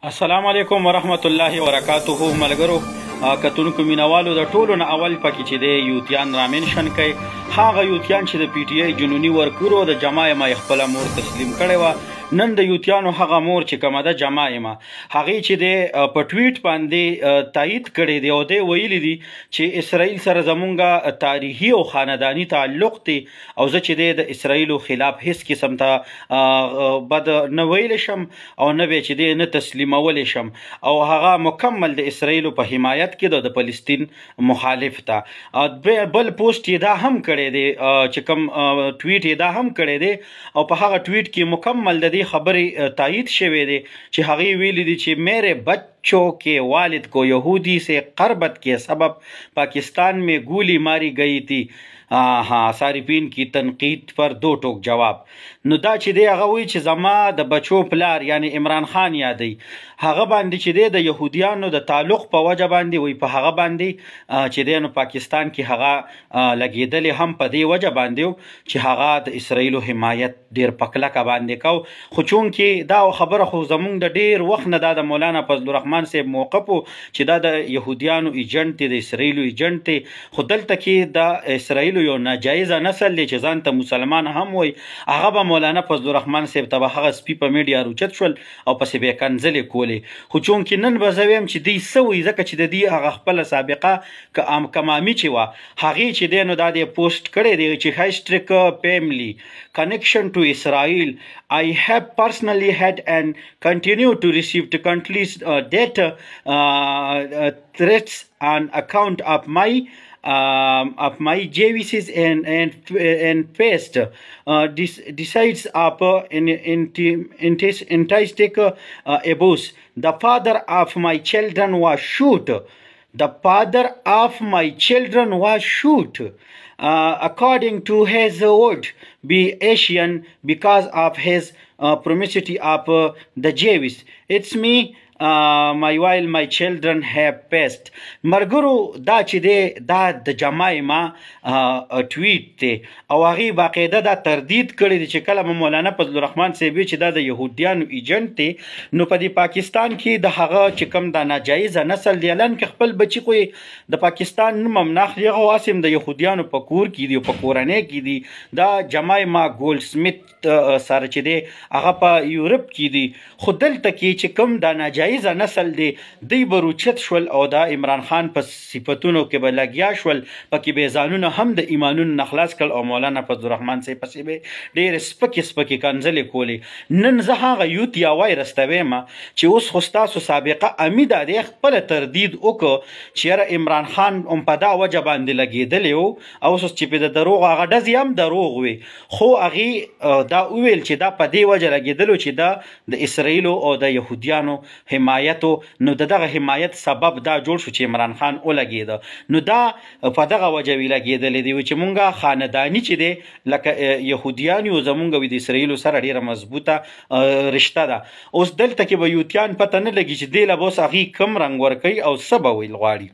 السلام علیکم ورحمت الله وبرکاته ملګرو کتونکو مینوالو د ټولو نه اول پکې چې د یوتھیان را منشن کوي هغه یوتھیان چې د پی ټی آی جنوني ورکورو د جمائمہ خپل مور تسلیم کړي و نن د یوتھیانو هغه مور چې کومه ده جمائمہ هغه چې د په ټویټ باندې تایید کړي دی او د ویلي دي چې اسرائیل سره زمونږه تاریخي او خاندانی تعلق دی او زه چې د اسرائیل خلاف هیڅ قسم ته بد نه ویل شم او نه به چې د نه تسلیمول شم او هغه مکمل د اسرائیل په حمایت کې د فلسطین مخالف ته بل پوسټ یې دا هم کړی دی چې کوم ټویټ یې دا هم کړی دی او په هغه ټویټ کې مکمل د خبرې تایید شوی دی چې هغې ویلي دي چې میرے بچوں کے والد کو یہودی سے قربت کے سبب پاکستان میں گولی ماری گئی تھی हाँ صارفین کی تنقید پر دو ټوک جواب نو دا چې دی هغه وایي چې زما د بچو پلار یعنی عمران خان یادوي هغه باندې چې دی د یهودیانو د تعلق په وجه باندې وایي په هغه باندې چې دی نو پاکستان کې هغه لګېدلې هم په دې وجه باندې چې هغه د اسرائیلو حمایت ډېر په کلکه باندې کو خو چونکې دا خبره خو زمونږ د ډېر وخت نه دا د مولانا فضل الرحمن صاحب موقف و چې دا د یهودیانو ایجنټ دی د اسرائیلو ایجنټ دی خو دلته کې د اسرائیلو یو ناجایزه نسل دی چې ځان ته مسلمان هم وایي هغه به مولانا فضل الرحمن صاحب ته به هغه سپي په میډیا روچت شول او پسې به یې کنځلې کولې خو چونکې نن به زه ویم چې دوی څه وایي ځکه چې د دې هغه خپله سابقه کمامي چې وه هغې چې دی نو دا د پوسټ کړی دی چې هیشټریک فیملی connection to Israel. I have personally had and continue to receive the country's death threats on account of my JVCs and faced decides of intestic abuse. The father of my children was shot. The father of my children was shot. According to his word, be Asian because of his promiscuity of the Jews. It's me. while my children have passed. مرګرو دا چې دی دا د جمائمہ ټویټ دی او هغې باقاعده دا تردید کړی دی چې کله مولانا فضل الرحمن صاحب چې دا د یهودیانو ایجنټ دی نو په دې پاکستان کې د هغه چې کوم دا ناجایزه نسل دی الان کې خپل بچي خو د پاکستان نوم هم ناخلي هغه واسم د یهودیانو په کور کې دی او په کورنۍ کې دی دا جمائمہ ګولډ سمیت سره چې دی هغه په یورپ کې دی خو دلته کې چې کوم دا ناجایزه نسل دی دی به روچت شول او دا عمران خان په صفتونو کې به لګیا شول پکې به ځانونه هم د ایمانونو نه خلاص کړل او مولانا فضل الرحمن صاحب پسې به ډېرې سپکې کنځلې کولې نن زه هغه یوت یا وایرس ته وایم چې اوس خو ستاسو سابقه امي دا دی خپله تردید وکړو چې یاره عمران خان هم په دا وجه باندې لګېدلی و او اوس چې په د دروغ هغه ډزې هم دروغ وي خو هغې دا وویل چې دا په دې وجه لګېدلو چې دا د اسرائیلو او د یهودیانو حمایت نو دغه حمایت سبب دا جوړ شو چې عمران خان ولګېده نو دا په دغه وجه وی لګېدلی دی چې مونږه خانداني چې دی لکه یهودیان یو زمونږ وي د اسرائیلو سره ډېره مضبوطه رشته ده اوس دلته کې به یوتیان پته نه لګي چې دې له به اوس هغې کم رنګ ورکوي او څه به ویل غواړي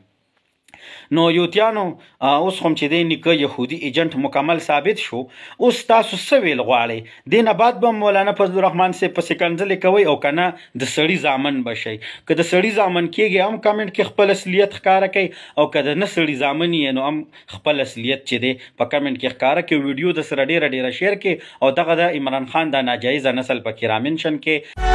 نو یوتیانو اوس هم چې دی نیکه یهودي ایجنټ مکمل ثابت شو اوس تاسو څه ویل غواړئ دې نه بعد به مولانا فضل الرحمن صاحب پسې کنځلې کوئ او که نه د سړي زامن به شئ که د سړي زامن کېږي هم کمنټ کې خپل اصلیت ښکاره کوي او که د نه سړي زامن یې نو هم خپل اصلیت چې دی په کمنټ کې ښکاره کوي ویډیو د سره ډېره شیر کړي او دغه د عمران خان دا ناجایزه نسل پکې رامنشن کړي